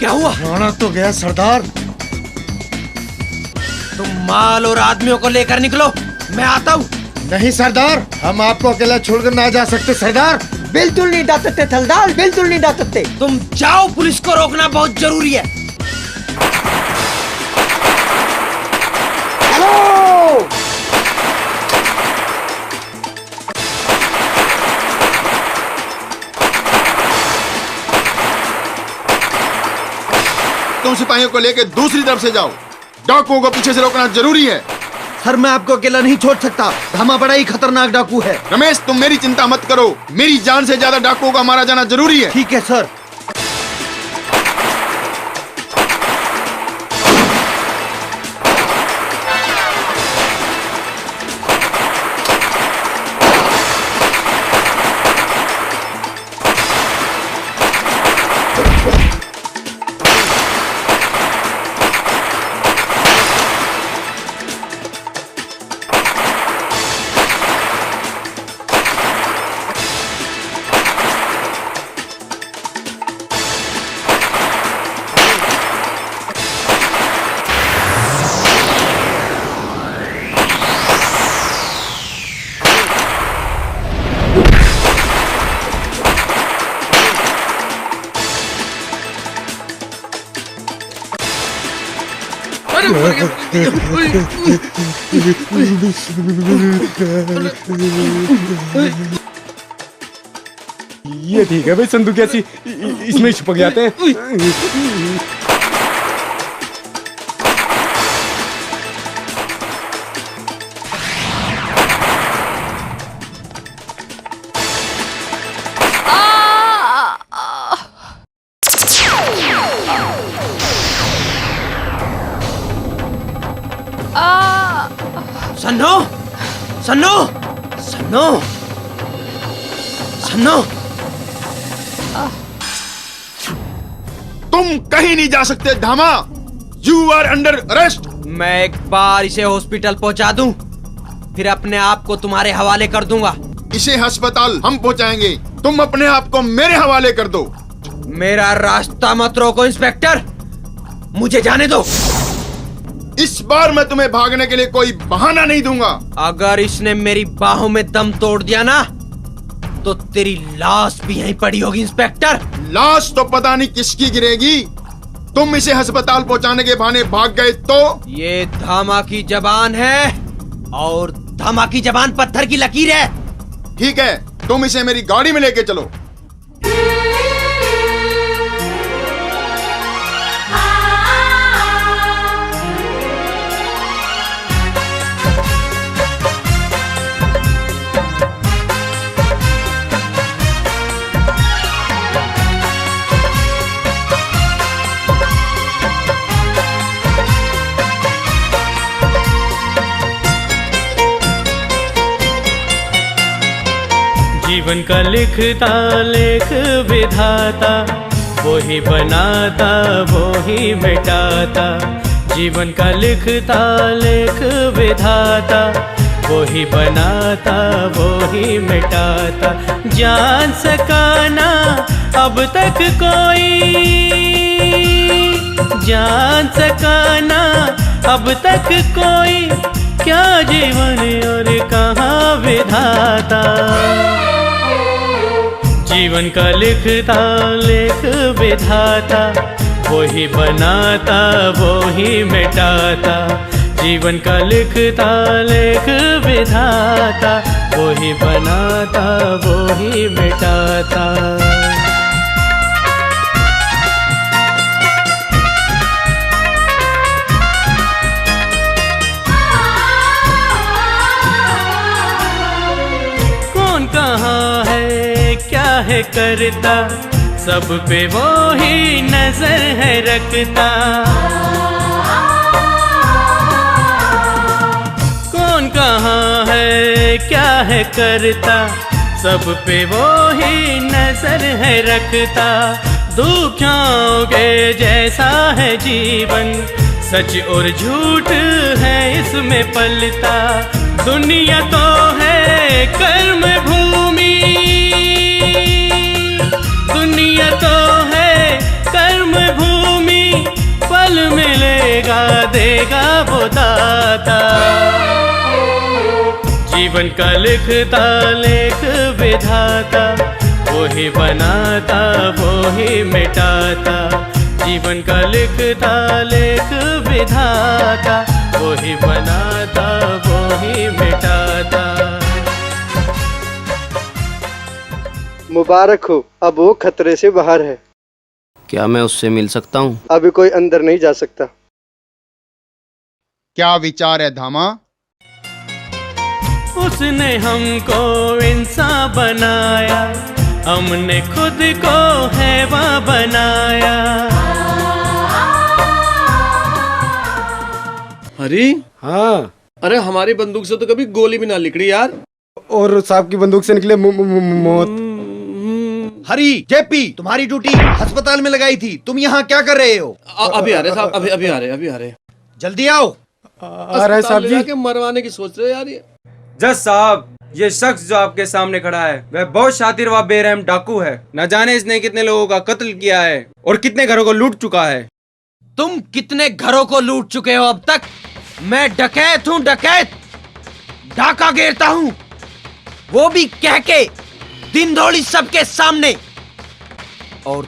क्या हुआ? प्राण तो गया सरदार, तुम माल और आदमियों को लेकर निकलो, मैं आता हूँ। नहीं सरदार, हम आपको अकेला छोड़कर ना जा सकते सरदार। बिल्कुल नहीं जा सकते थलदार, बिल्कुल नहीं जा सकते। तुम जाओ, पुलिस को रोकना बहुत जरूरी है। चलो। तुम सिपाहियों को लेकर दूसरी तरफ से जाओ, डाकुओं को पीछे से रोकना जरूरी है। सर मैं आपको अकेला नहीं छोड़ सकता, धामा बड़ा ही खतरनाक डाकू है। रमेश तुम मेरी चिंता मत करो, मेरी जान से ज्यादा डाकुओं का मारा जाना जरूरी है। ठीक है सर। ये ठीक है भाई, संदूक ऐसी इसमें छुपक जाते हैं। सन्नो, सन्नो, सन्नो, सन्नो, तुम कहीं नहीं जा सकते धामा, यू आर अंडर अरेस्ट। मैं एक बार इसे हॉस्पिटल पहुंचा दूं, फिर अपने आप को तुम्हारे हवाले कर दूंगा। इसे अस्पताल हम पहुंचाएंगे, तुम अपने आप को मेरे हवाले कर दो। मेरा रास्ता मत रोको इंस्पेक्टर, मुझे जाने दो। इस बार मैं तुम्हें भागने के लिए कोई बहाना नहीं दूंगा। अगर इसने मेरी बाहों में दम तोड़ दिया ना, तो तेरी लाश भी यहीं पड़ी होगी इंस्पेक्टर। लाश तो पता नहीं किसकी गिरेगी, तुम इसे अस्पताल पहुंचाने के बहाने भाग गए तो। ये धामा की जबान है और धामा की जबान पत्थर की लकीर है। ठीक है, तुम इसे मेरी गाड़ी में लेके चलो। जीवन का लिखता लेख विधाता, वो ही बनाता वो ही मिटाता। जीवन का लिखता लेख विधाता, वो ही बनाता वो ही मिटाता। जान सका ना अब तक कोई, जान सका ना अब तक कोई, क्या जीवन और कहाँ विधाता। जीवन का लिखता लेख विधाता, वो ही बनाता वो ही मिटाता। जीवन का लिखता लेख विधाता, वो ही बनाता वो ही मिटाता। कौन कहाँ है क्या है करता, सब पे वो ही नजर है रखता। कौन कहाँ है क्या है करता, सब पे वो ही नजर है रखता। दुखों के जैसा है जीवन, सच और झूठ है इसमें पलता। दुनिया तो है कर्म भूमि, दुनिया तो है कर्म भूमि, फल मिलेगा दे देगा वो दाता। जीवन का लिखता लेख विधाता, वो ही बनाता वो ही मिटाता। जीवन का लिखता लेख विधाता, वो ही बनाता वो ही मिटाता। मुबारक हो, अब वो खतरे से बाहर है। क्या मैं उससे मिल सकता हूँ? अभी कोई अंदर नहीं जा सकता। क्या विचार है धामा? उसने हमको इंसान बनाया, हमने खुद को हैवान बनाया। हरी, हाँ, अरे हमारी बंदूक से तो कभी गोली भी ना निकली यार। और साहब की बंदूक से निकले मौत। हरी, जेपी, तुम्हारी ड्यूटी अस्पताल में लगाई थी, तुम यहाँ क्या कर रहे हो? अभी आ रहे साहब, अभी आ रहे। जल्दी आओ। आ रहे साहब जी। के मरवाने की सोच रहे हो यार ये। जज साहब, ये शख्स जो आपके सामने खड़ा है वह बहुत शातिर व बेरहम डाकू है। न जाने इसने कितने लोगों का कत्ल किया है और कितने घरों को लूट चुका है। तुम कितने घरों को लूट चुके हो अब तक? मैं डकैत हूँ, डकैत। डाका गिरता हूँ, वो भी कह के दिन दौड़ी सबके सामने। और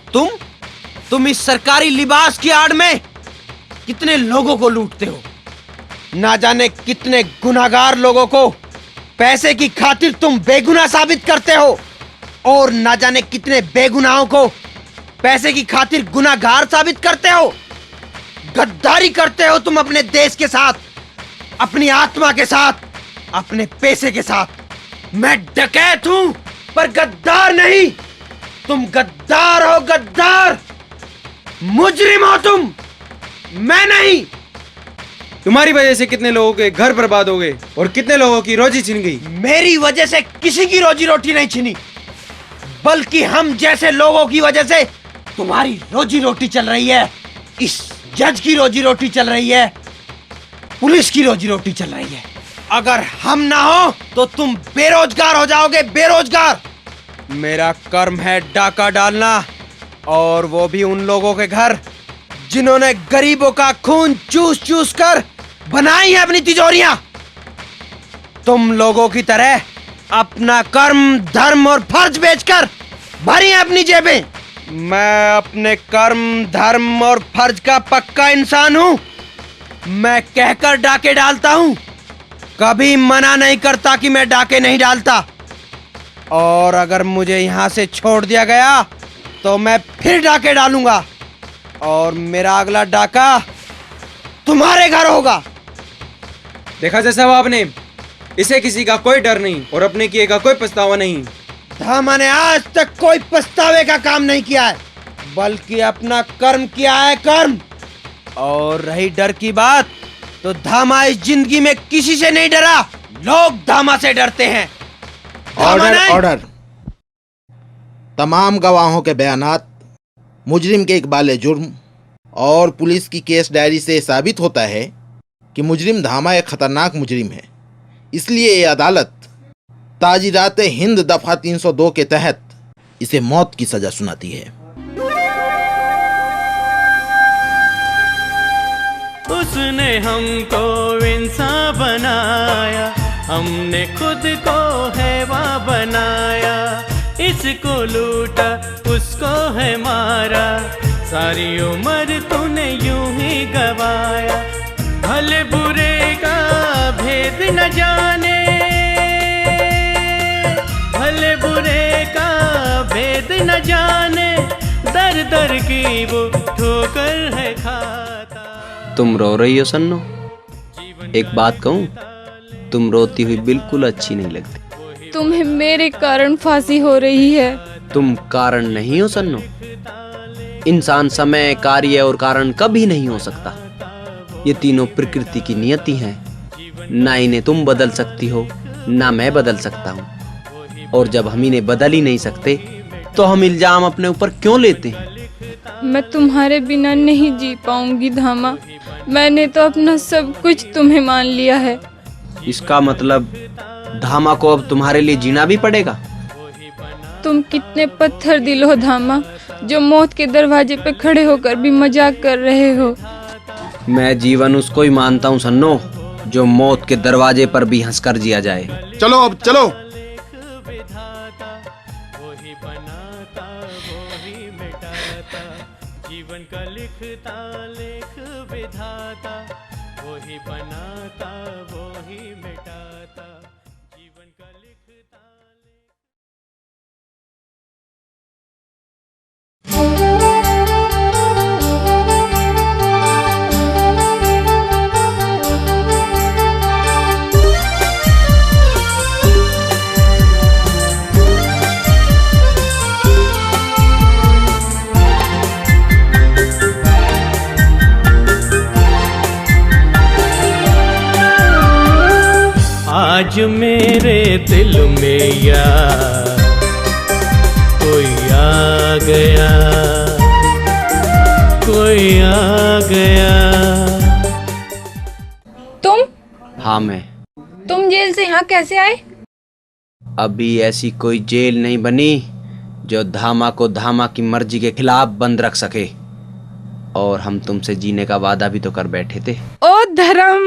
तुम इस सरकारी लिबास की आड़ में कितने लोगों को लूटते हो। ना जाने कितने गुनाहगार लोगों को पैसे की खातिर तुम बेगुनाह साबित करते हो, और ना जाने कितने बेगुनाहों को पैसे की खातिर गुनाहगार साबित करते हो। गद्दारी करते हो तुम अपने देश के साथ, अपनी आत्मा के साथ, अपने पैसे के साथ। मैं डकैत हूं पर गद्दार नहीं। तुम गद्दार हो, गद्दार। मुजरिम हो तुम, मैं नहीं। तुम्हारी वजह से कितने लोगों के घर बर्बाद हो गए और कितने लोगों की रोजी छिन गई। मेरी वजह से किसी की रोजी रोटी नहीं छिनी, बल्कि हम जैसे लोगों की वजह से तुम्हारी रोजी रोटी चल रही है। इस जज की रोजी रोटी चल रही है, पुलिस की रोजी रोटी चल रही है। अगर हम ना हो तो तुम बेरोजगार हो जाओगे, बेरोजगार। मेरा कर्म है डाका डालना, और वो भी उन लोगों के घर जिन्होंने गरीबों का खून चूस चूस कर बनाई है अपनी तिजोरियां। तुम लोगों की तरह अपना कर्म, धर्म और फर्ज बेचकर भरी है अपनी जेबें। मैं अपने कर्म, धर्म और फर्ज का पक्का इंसान हूं। मैं कहकर डाके डालता हूं, कभी मना नहीं करता कि मैं डाके नहीं डालता। और अगर मुझे यहां से छोड़ दिया गया तो मैं फिर डाके डालूंगा, और मेरा अगला डाका तुम्हारे घर होगा। देखा जैसा आपने, इसे किसी का कोई डर नहीं और अपने किए का कोई पछतावा नहीं। धामा ने आज तक कोई पछतावे का काम नहीं किया है, बल्कि अपना कर्म किया है, कर्म। और रही डर की बात, तो धामा इस जिंदगी में किसी से नहीं डरा। लोग धामा से डरते हैं। Order, order. तमाम गवाहों के बयानात मुजरिम के इकबाल जुर्म और पुलिस की केस डायरी से साबित होता है कि मुजरिम धामा एक खतरनाक मुजरिम है। इसलिए ये अदालत ताजीरात हिंद दफा 302 के तहत इसे मौत की सजा सुनाती है। उसने हमको इंसान बनाया, हमने खुद को हैवान बनाया। इसको लूटा, उसको है मारा, सारी उम्र तूने यूं ही गवाया। भले बुरे का भेद न जाने, भले बुरे का भेद न जाने, दर दर की वो ठोकर है खाता। तुम रो रही हो सन्नो? एक बात कहूँ, तुम रोती हुई बिल्कुल अच्छी नहीं लगती। तुम्हें मेरे कारण फांसी हो रही है। तुम कारण नहीं हो सन्नो। इंसान समय, कार्य और कारण कभी नहीं हो सकता। ये तीनों प्रकृति की नियति हैं। ना इन्हें तुम बदल सकती हो, ना मैं बदल सकता हूँ। और जब हम इन्हें बदल ही नहीं सकते तो हम इल्जाम अपने ऊपर क्यों लेते हैं? मैं तुम्हारे बिना नहीं जी पाऊंगी धामा। मैंने तो अपना सब कुछ तुम्हें मान लिया है। इसका मतलब धामा को अब तुम्हारे लिए जीना भी पड़ेगा। तुम कितने पत्थर दिल हो धामा, जो मौत के दरवाजे पे खड़े होकर भी मजाक कर रहे हो। मैं जीवन उसको ही मानता हूँ सन्नो, जो मौत के दरवाजे पर भी हंसकर जिया जाए। चलो अब चलो। वही बनाता वही मिटाता, जीवन का लिखता लेख विधाता, वही बनाता वही मिटाता, जीवन का लिखता। आज मेरे दिल में यार कोई आ गया, कोई आ गया। तुम हाँ मैं। तुम जेल से यहाँ कैसे आए? अभी ऐसी कोई जेल नहीं बनी जो धामा को धामा की मर्जी के खिलाफ बंद रख सके, और हम तुमसे जीने का वादा भी तो कर बैठे थे। ओ धर्म।